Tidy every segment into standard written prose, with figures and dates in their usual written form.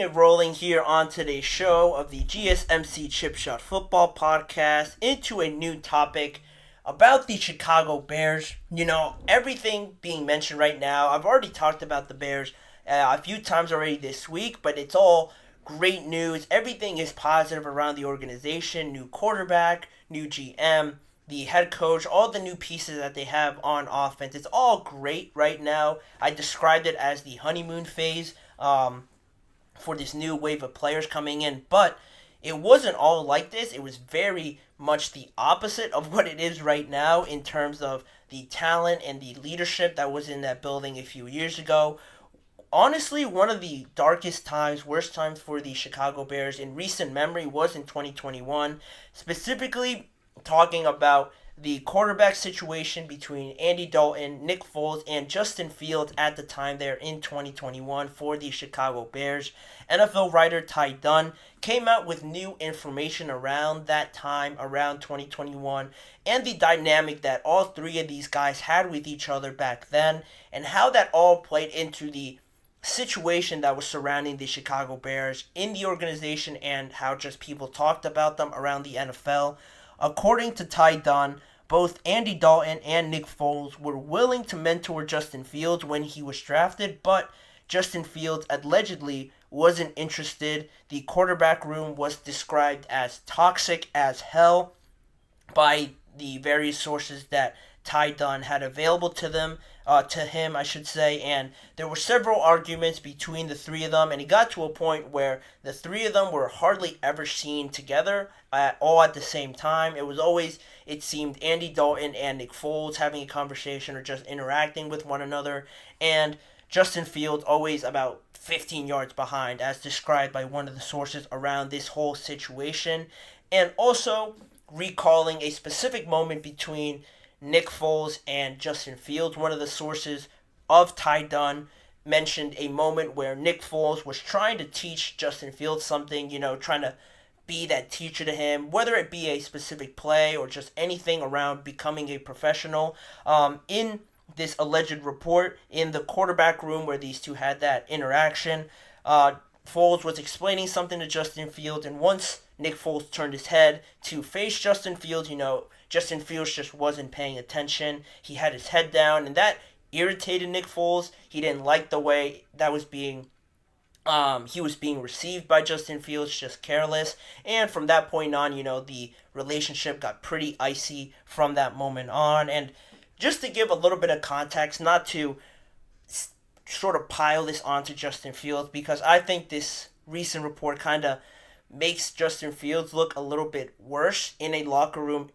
rocking and rolling here on today's show of the GSMC Chip Shot Football Podcast into a new topic about the Chicago Bears. Everything being mentioned right now, I've already talked about the Bears a few times already this week, but it's all great news. Everything is positive around the organization. New quarterback, new GM, the head coach, all the new pieces that they have on offense. It's all great right now. I described it as the honeymoon phase for this new wave of players coming in, but it wasn't all like this. It was very much the opposite of what it is right now in terms of the talent and the leadership that was in that building a few years ago. Honestly, one of the darkest times, worst times for the Chicago Bears in recent memory was in 2021, specifically talking about the quarterback situation between Andy Dalton, Nick Foles, and Justin Fields at the time there in 2021 for the Chicago Bears. NFL writer Ty Dunn came out with new information around that time, around 2021, and the dynamic that all three of these guys had with each other back then, and how that all played into the situation that was surrounding the Chicago Bears in the organization and how just people talked about them around the NFL. According to Ty Dunn, both Andy Dalton and Nick Foles were willing to mentor Justin Fields when he was drafted, but Justin Fields allegedly wasn't interested. The quarterback room was described as toxic as hell by the various sources that Ty Dunn had available to him, and there were several arguments between the three of them, and it got to a point where the three of them were hardly ever seen together all at the same time. It was always, it seemed, Andy Dalton and Nick Foles having a conversation or just interacting with one another, and Justin Fields always about 15 yards behind, as described by one of the sources around this whole situation, and also recalling a specific moment between Nick Foles and Justin Fields. One of the sources of Ty Dunn mentioned a moment where Nick Foles was trying to teach Justin Fields something, trying to be that teacher to him, whether it be a specific play or just anything around becoming a professional. In this alleged report, in the quarterback room where these two had that interaction, Foles was explaining something to Justin Fields, and once Nick Foles turned his head to face Justin Fields, Justin Fields just wasn't paying attention. He had his head down, and that irritated Nick Foles. He didn't like the way that was being he was being received by Justin Fields, just careless. And from that point on, the relationship got pretty icy from that moment on. And just to give a little bit of context, not to sort of pile this onto Justin Fields, because I think this recent report kind of makes Justin Fields look a little bit worse in a locker room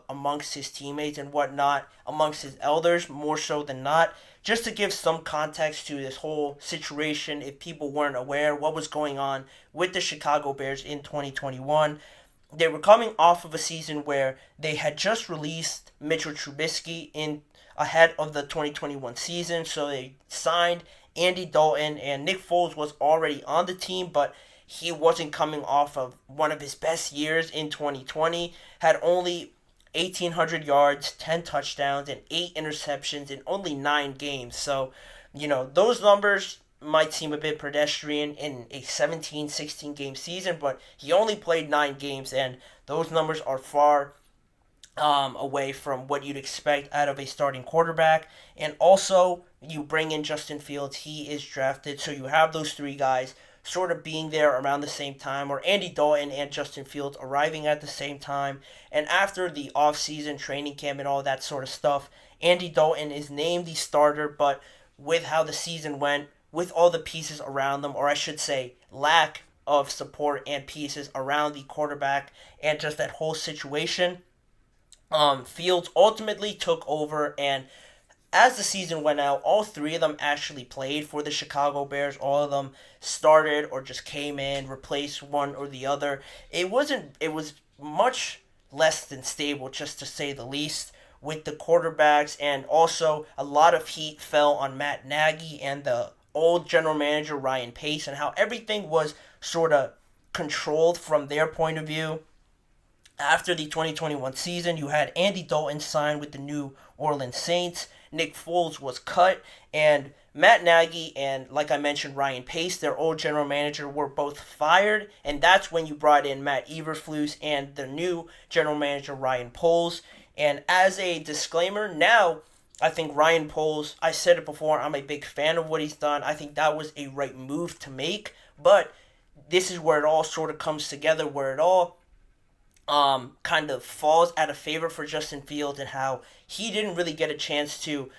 amongst his teammates and whatnot, amongst his elders, more so than not. Just to give some context to this whole situation, if people weren't aware what was going on with the Chicago Bears in 2021, they were coming off of a season where they had just released Mitchell Trubisky ahead of the 2021 season, so they signed Andy Dalton, and Nick Foles was already on the team, but he wasn't coming off of one of his best years in 2020, had only 1,800 yards, 10 touchdowns, and 8 interceptions in only 9 games. So, those numbers might seem a bit pedestrian in a 17-16 game season, but he only played 9 games, and those numbers are far away from what you'd expect out of a starting quarterback. And also, you bring in Justin Fields, he is drafted, so you have those three guys sort of being there around the same time, or Andy Dalton and Justin Fields arriving at the same time. And after the offseason training camp and all that sort of stuff, Andy Dalton is named the starter, but with how the season went, with all the pieces around them, or I should say lack of support and pieces around the quarterback and just that whole situation, Fields ultimately took over, and as the season went out, all three of them actually played for the Chicago Bears. All of them started or just came in, replaced one or the other. It was much less than stable, just to say the least, with the quarterbacks, and also a lot of heat fell on Matt Nagy and the old general manager Ryan Pace, and how everything was sort of controlled from their point of view. After the 2021 season, you had Andy Dalton sign with the New Orleans Saints. Nick Foles was cut, and Matt Nagy and, like I mentioned, Ryan Pace, their old general manager, were both fired, and that's when you brought in Matt Eberflus and the new general manager, Ryan Poles. And as a disclaimer, now I think Ryan Poles, I said it before, I'm a big fan of what he's done. I think that was a right move to make, but this is where it all sort of comes together, where it all kind of falls out of favor for Justin Fields, and how he didn't really get a chance to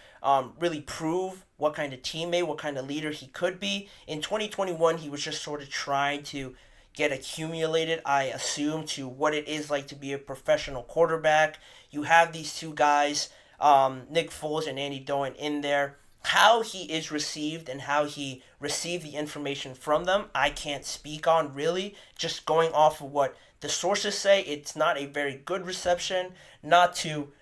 really prove what kind of teammate, what kind of leader he could be. In 2021, he was just sort of trying to get accumulated, I assume, to what it is like to be a professional quarterback. You have these two guys, Nick Foles and Andy Dalton, in there. How he is received and how he received the information from them, I can't speak on really. Just going off of what the sources say, it's not a very good reception. Not to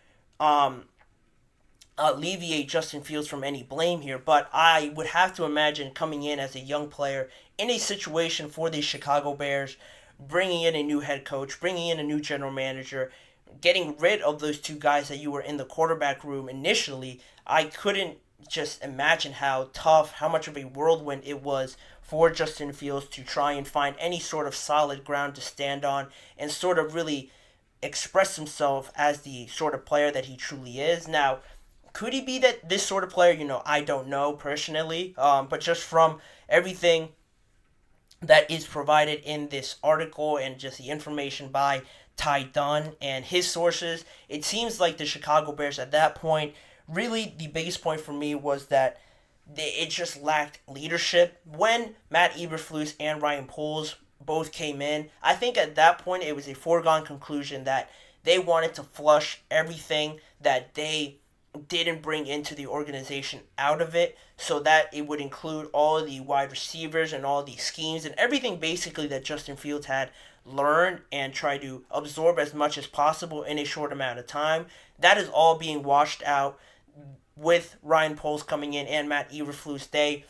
alleviate Justin Fields from any blame here, but I would have to imagine coming in as a young player in a situation for the Chicago Bears, bringing in a new head coach, bringing in a new general manager, getting rid of those two guys that you were in the quarterback room initially. I couldn't just imagine how tough, how much of a whirlwind it was for Justin Fields to try and find any sort of solid ground to stand on and sort of really express himself as the sort of player that he truly is. Now, could he be that this sort of player? I don't know personally, but just from everything that is provided in this article and just the information by Ty Dunn and his sources, it seems like the Chicago Bears at that point, really the biggest point for me was that it just lacked leadership. When Matt Eberflus and Ryan Poles both came in, I think at that point it was a foregone conclusion that they wanted to flush everything that they didn't bring into the organization out of it, so that it would include all the wide receivers and all the schemes and everything basically that Justin Fields had learned and tried to absorb as much as possible in a short amount of time. That is all being washed out with Ryan Poles coming in and Matt Eberflus. They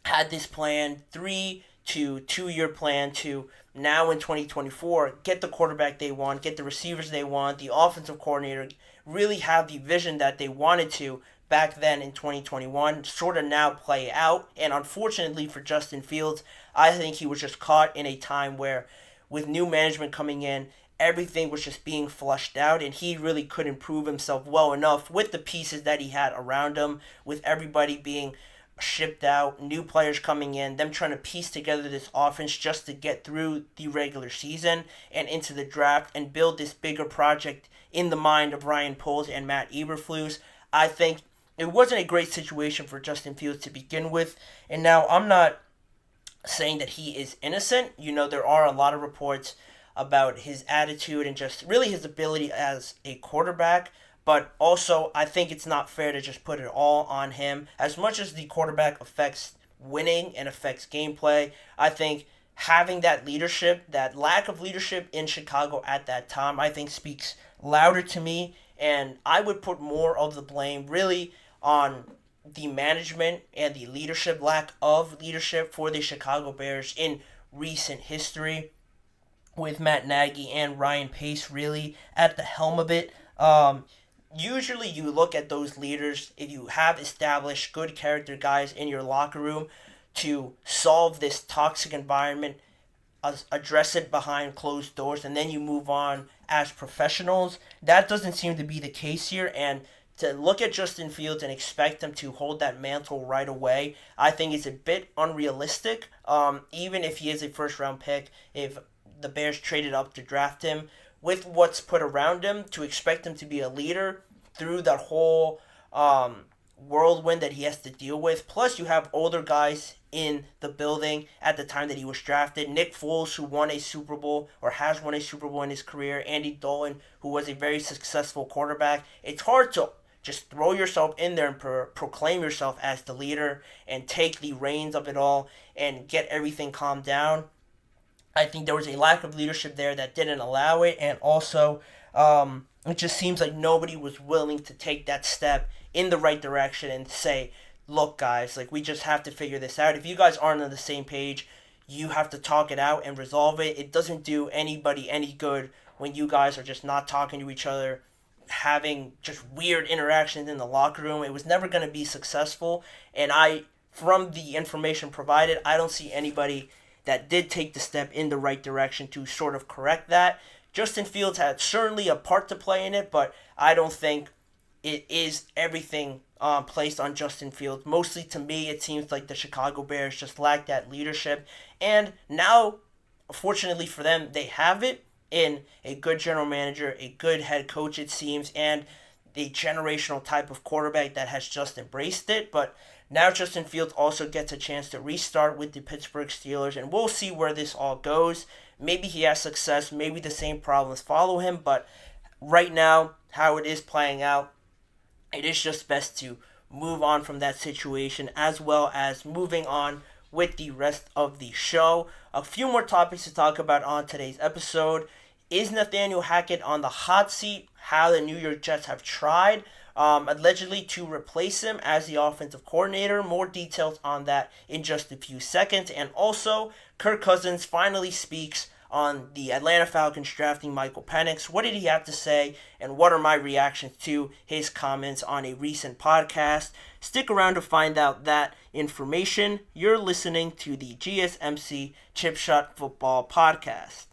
had this plan, 3 to 2 year plan, to now in 2024 get the quarterback they want, get the receivers they want, the offensive coordinator, really have the vision that they wanted to back then in 2021 sort of now play out. And unfortunately for Justin Fields, I think he was just caught in a time where, with new management coming in, everything was just being flushed out, and he really couldn't prove himself well enough with the pieces that he had around him, with everybody being shipped out, new players coming in, them trying to piece together this offense just to get through the regular season and into the draft and build this bigger project in the mind of Ryan Poles and Matt Eberflus. I think it wasn't a great situation for Justin Fields to begin with, and now I'm not saying that he is innocent. There are a lot of reports about his attitude and just really his ability as a quarterback, but also I think it's not fair to just put it all on him. As much as the quarterback affects winning and affects gameplay, I think having that leadership, that lack of leadership in Chicago at that time, I think speaks louder to me, and I would put more of the blame really on the management and the leadership, lack of leadership for the Chicago Bears in recent history, with Matt Nagy and Ryan Pace really at the helm of it. Usually you look at those leaders, if you have established good character guys in your locker room, to solve this toxic environment, address it behind closed doors, and then you move on as professionals. That doesn't seem to be the case here, and to look at Justin Fields and expect him to hold that mantle right away, I think is a bit unrealistic. Even if he is a first-round pick, if the Bears traded up to draft him, with what's put around him, to expect him to be a leader through that whole whirlwind that he has to deal with. Plus, you have older guys in the building at the time that he was drafted. Nick Foles, who won a Super Bowl or has won a Super Bowl in his career. Andy Dalton, who was a very successful quarterback. It's hard to just throw yourself in there and proclaim yourself as the leader and take the reins of it all and get everything calmed down. I think there was a lack of leadership there that didn't allow it, and also it just seems like nobody was willing to take that step in the right direction and say, look guys, we just have to figure this out. If you guys aren't on the same page, you have to talk it out and resolve it. It doesn't do anybody any good when you guys are just not talking to each other, having just weird interactions in the locker room. It was never going to be successful. And from the information provided, I don't see anybody that did take the step in the right direction to sort of correct that. Justin Fields had certainly a part to play in it, but I don't think it is everything placed on Justin Fields. Mostly to me, it seems like the Chicago Bears just lack that leadership. And now, fortunately for them, they have it in a good general manager, a good head coach, it seems, and a generational type of quarterback that has just embraced it. But now Justin Fields also gets a chance to restart with the Pittsburgh Steelers, and we'll see where this all goes. Maybe he has success, maybe the same problems follow him, but right now, how it is playing out, it is just best to move on from that situation, as well as moving on with the rest of the show. A few more topics to talk about on today's episode. Is Nathaniel Hackett on the hot seat? How the New York Jets have tried, allegedly, to replace him as the offensive coordinator. More details on that in just a few seconds. And also, Kirk Cousins finally speaks on the Atlanta Falcons drafting Michael Penix. What did he have to say, and what are my reactions to his comments on a recent podcast? Stick around to find out that information. You're listening to the GSMC Chip Shot Football Podcast.